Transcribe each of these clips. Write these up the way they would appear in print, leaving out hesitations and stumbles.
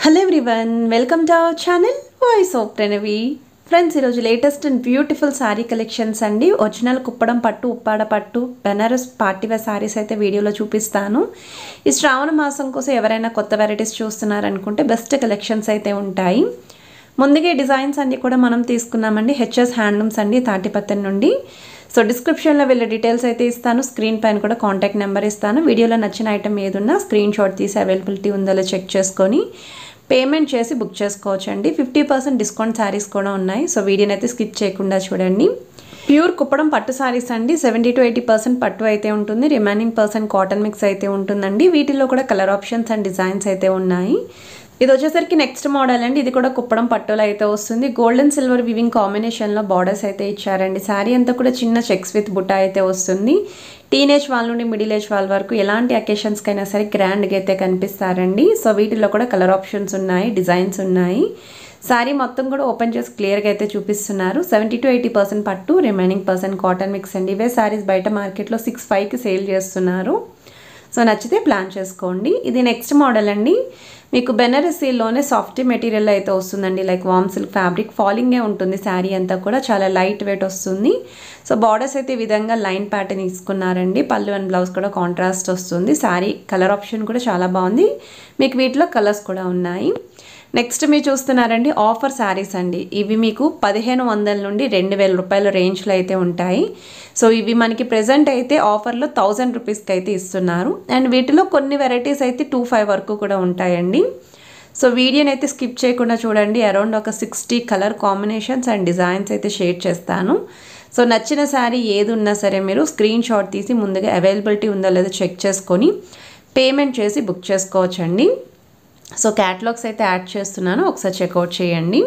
Hello everyone, welcome to our channel Voice of Pranavi. Friends, ఈరోజు latest and beautiful sorry collections అండి. Original Kuppadam పట్టు, ఉప్పాడ పట్టు, Banaras party wear saris అయితే వీడియోలో చూపిస్తాను. ఈ శ్రావణ మాసం కోసం ఎవరైనా కొత్త వెరైటీస్ చూస్తున్నారనుకుంటే బెస్ట్ కలెక్షన్స్ అయితే ఉంటాయి. ముందుగా డిజైన్స్ అన్ని కూడా మనం తీసుకున్నామండి. హెచ్ఎస్ హ్యాండ్లూమ్స్ అండి, తాటిపత్తి నుండి. సో డిస్క్రిప్షన్లో వీళ్ళ డీటెయిల్స్ అయితే ఇస్తాను. స్క్రీన్ పైన కూడా కాంటాక్ట్ నెంబర్ ఇస్తాను. వీడియోలో నచ్చిన ఐటమ్ ఏదున్నా స్క్రీన్ షాట్ తీసి అవైలబిలిటీ ఉందో చెక్ చేసుకొని పేమెంట్ చేసి బుక్ చేసుకోవచ్చండి. 50% డిస్కౌంట్ శారీస్ కూడా ఉన్నాయి. సో వీడియోని అయితే స్కిప్ చేయకుండా చూడండి. ప్యూర్ కుప్పడం పట్టు శారీస్ అండి. 70 to 80% పట్టు అయితే ఉంటుంది. రిమైనింగ్ % కాటన్ మిక్స్ అయితే ఉంటుందండి. వీటిలో కూడా కలర్ ఆప్షన్స్ అండ్ డిజైన్స్ అయితే ఉన్నాయి. ఇది వచ్చేసరికి నెక్స్ట్ మోడల్ అండి. ఇది కూడా కుప్పడం పట్టులో అయితే వస్తుంది. గోల్డ్ అండ్ సిల్వర్ వివింగ్ కాంబినేషన్లో బార్డర్స్ అయితే ఇచ్చారండి. శారీ అంతా కూడా చిన్న చెక్స్ విత్ బుట్ట అయితే వస్తుంది. టీనేజ్ వాళ్ళ నుండి మిడిల్ ఏజ్ వాళ్ళ వరకు ఎలాంటి అకేషన్స్కైనా సరే గ్రాండ్గా అయితే కనిపిస్తారండి. సో వీటిలో కూడా కలర్ ఆప్షన్స్ ఉన్నాయి, డిజైన్స్ ఉన్నాయి. శారీ మొత్తం కూడా ఓపెన్ చేసి క్లియర్గా అయితే చూపిస్తున్నారు. 70 to 80% పట్టు, రిమైనింగ్ % కాటన్ మిక్స్ అండి. ఇవే శారీస్ బయట మార్కెట్లో 6,500కి సేల్ చేస్తున్నారు. సో నచ్చితే ప్లాన్ చేసుకోండి. ఇది నెక్స్ట్ మోడల్ అండి. మీకు బెనారసీలోనే సాఫ్ట్ మెటీరియల్ అయితే వస్తుందండి. లైక్ వామ్ సిల్క్ ఫ్యాబ్రిక్ ఫాలింగే ఉంటుంది. శారీ అంతా కూడా చాలా లైట్ వెయిట్ వస్తుంది. సో బార్డర్స్ అయితే ఈ విధంగా లైన్ ప్యాటర్న్ తీసుకున్నారండి. పళ్ళు అండ్ బ్లౌజ్ కూడా కాంట్రాస్ట్ వస్తుంది. శారీ కలర్ ఆప్షన్ కూడా చాలా బాగుంది. మీకు వీటిలో కలర్స్ కూడా ఉన్నాయి. నెక్స్ట్ మీరు చూస్తున్నారండి ఆఫర్ శారీస్ అండి. ఇవి మీకు 1,500 నుండి 2,000 రూపాయల రేంజ్లో అయితే ఉంటాయి. సో ఇవి మనకి ప్రెజెంట్ అయితే ఆఫర్లో 1,000 రూపీస్కి అయితే ఇస్తున్నారు. అండ్ వీటిలో కొన్ని వెరైటీస్ అయితే 2,500 వరకు కూడా ఉంటాయండి. సో వీడియోని అయితే స్కిప్ చేయకుండా చూడండి. అరౌండ్ ఒక 60 కలర్ కాంబినేషన్స్ అండ్ డిజైన్స్ అయితే షేర్ చేస్తాను. సో నచ్చిన శారీ ఏది ఉన్నా సరే మీరు స్క్రీన్ షాట్ తీసి ముందుగా అవైలబిలిటీ ఉందో లేదో చెక్ చేసుకొని పేమెంట్ చేసి బుక్ చేసుకోవచ్చండి. సో క్యాటలాగ్స్ అయితే యాడ్ చేస్తున్నాను, ఒకసారి చెక్అవుట్ చేయండి.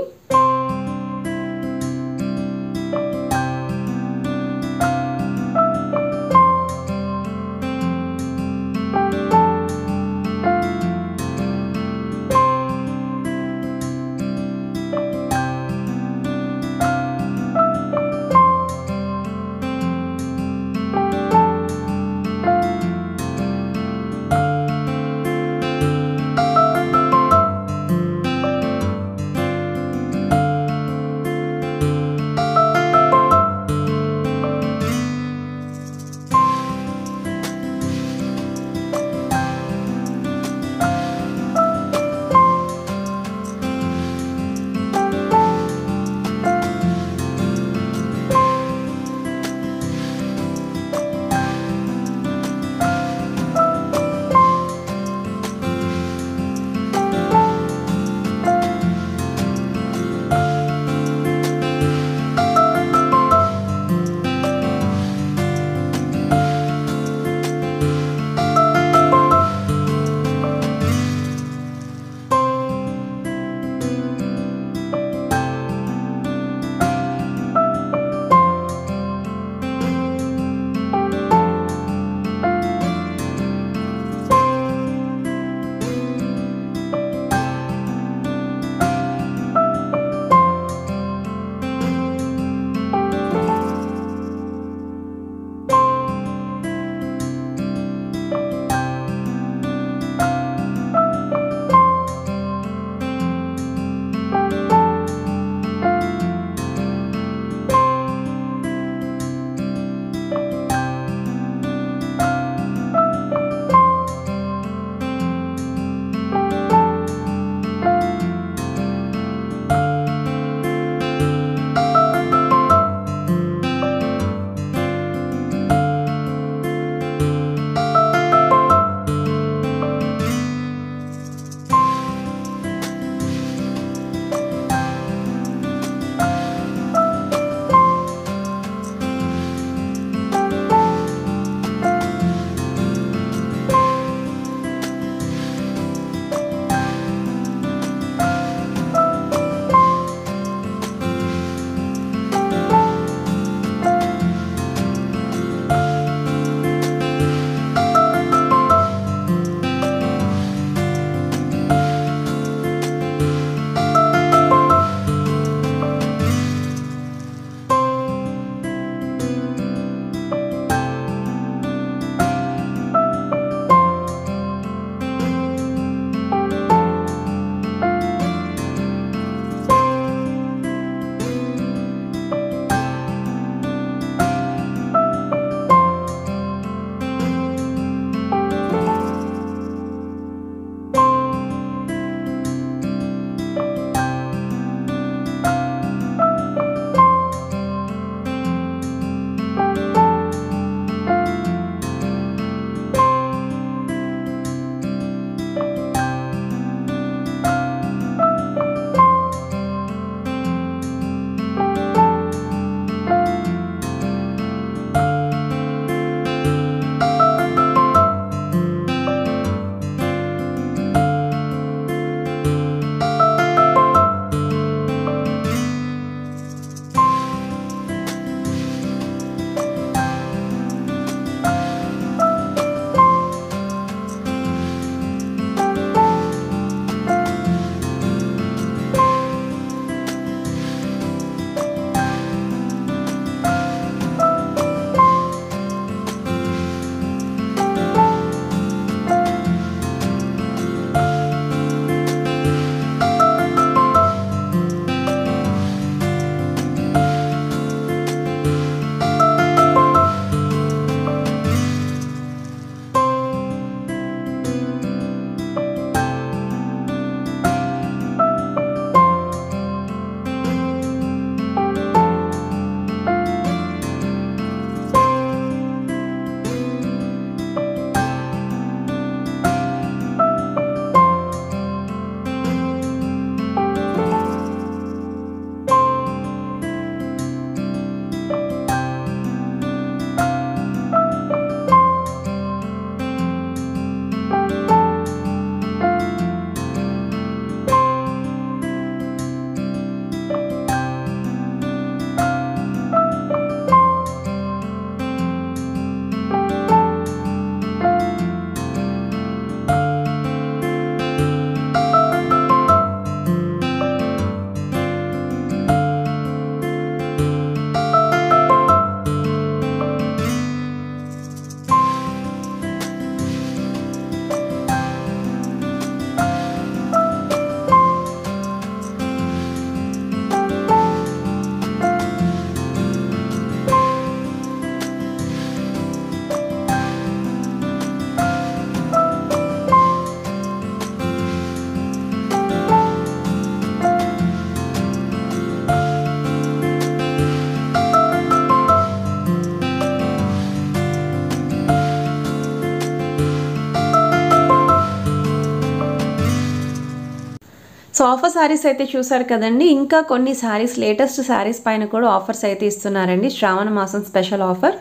సో ఆఫర్ శారీస్ అయితే చూసారు కదండి. ఇంకా కొన్ని శారీస్, లేటెస్ట్ శారీస్ పైన కూడా ఆఫర్స్ అయితే ఇస్తున్నారండి. శ్రావణ మాసం స్పెషల్ ఆఫర్.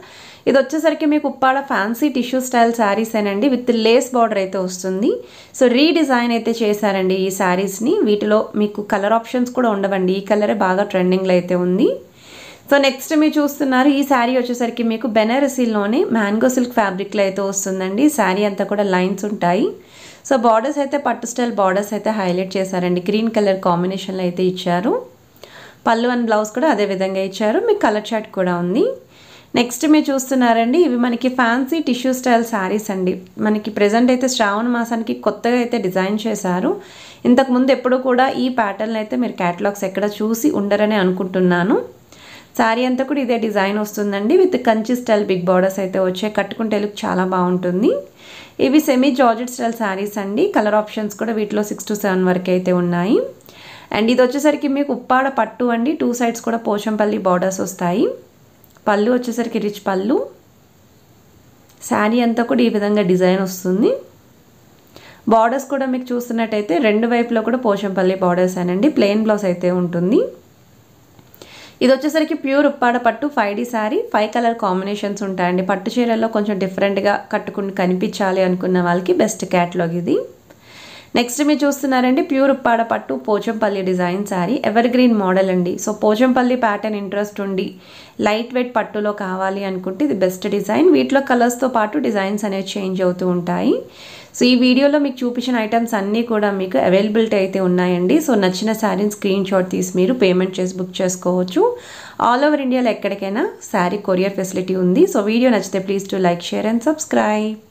ఇది వచ్చేసరికి మీకు Uppada fancy tissue style saris ఏనండి, విత్ లేస్ బార్డర్ అయితే వస్తుంది. సో రీడిజైన్ అయితే చేశారండి ఈ శారీస్ని. వీటిలో మీకు కలర్ ఆప్షన్స్ కూడా ఉండవండి, ఈ కలరే బాగా ట్రెండింగ్లో అయితే ఉంది. సో నెక్స్ట్ మీరు చూస్తున్నారు, ఈ శారీ వచ్చేసరికి మీకు బెనారసీలోనే మ్యాంగో సిల్క్ ఫ్యాబ్రిక్లో అయితే వస్తుందండి. శారీ అంతా కూడా లైన్స్ ఉంటాయి. సో బార్డర్స్ అయితే పట్టు స్టైల్ బార్డర్స్ అయితే హైలైట్ చేశారండి, గ్రీన్ కలర్ కాంబినేషన్లో అయితే ఇచ్చారు. పళ్ళు అండ్ బ్లౌజ్ కూడా అదే విధంగా ఇచ్చారు. మీకు కలర్ చార్ట్ కూడా ఉంది. నెక్స్ట్ మీరు చూస్తున్నారండి, ఇవి మనకి ఫ్యాన్సీ టిష్యూ స్టైల్ శారీస్ అండి. మనకి ప్రెజెంట్ అయితే శ్రావణ మాసానికి కొత్తగా అయితే డిజైన్ చేశారు. ఇంతకుముందు ఎప్పుడు కూడా ఈ ప్యాటర్న్ అయితే మీరు క్యాటలాగ్స్ ఎక్కడ చూసి ఉండరని అనుకుంటున్నాను. శారీ అంతా కూడా ఇదే డిజైన్ వస్తుందండి, with Kanchi style big borders అయితే వచ్చాయి. కట్టుకుంటే లుక్ చాలా బాగుంటుంది. ఇవి సెమీ జార్జెట్ స్టైల్ శారీస్ అండి. కలర్ ఆప్షన్స్ కూడా వీటిలో 6 to 7 వరకు అయితే ఉన్నాయి. అండ్ ఇది వచ్చేసరికి మీకు ఉప్పాడ పట్టు అండి. 2 సైడ్స్ కూడా పోచంపల్లి బార్డర్స్ వస్తాయి. పళ్ళు వచ్చేసరికి రిచ్ పళ్ళు. శారీ అంతా కూడా ఈ విధంగా డిజైన్ వస్తుంది. బార్డర్స్ కూడా మీకు చూస్తున్నట్టయితే 2 వైపులో కూడా పోచంపల్లి బార్డర్స్ అనండి. ప్లెయిన్ బ్లౌజ్ అయితే ఉంటుంది. ఇది వచ్చేసరికి ప్యూర్ ఉప్పాడ పట్టు 5D శారీ. 5 కలర్ కాంబినేషన్స్ ఉంటాయండి. పట్టు చీరల్లో కొంచెం డిఫరెంట్గా కట్టుకుని కనిపించాలి అనుకున్న వాళ్ళకి బెస్ట్ క్యాటలాగ్ ఇది. నెక్స్ట్ మీరు చూస్తున్నారండి, ప్యూర్ ఉప్పాడ పట్టు Pochampalli design sari. Evergreen model అండి. సో పోచంపల్లి ప్యాటర్న్ ఇంట్రెస్ట్ ఉండి లైట్ వెయిట్ పట్టులో కావాలి అనుకుంటే ఇది బెస్ట్ డిజైన్. వీటిలో కలర్స్తో పాటు డిజైన్స్ అనేవి చేంజ్ అవుతూ ఉంటాయి. సో ఈ వీడియోలో మీకు చూపించిన ఐటమ్స్ అన్నీ కూడా మీకు అవైలబిలిటీ అయితే ఉన్నాయండి. సో నచ్చిన శారీని స్క్రీన్ షాట్ తీసి మీరు పేమెంట్ చేసి బుక్ చేసుకోవచ్చు. ఆల్ ఓవర్ ఇండియాలో ఎక్కడికైనా శారీ కొరియర్ ఫెసిలిటీ ఉంది. సో వీడియో నచ్చితే please to like, share and subscribe.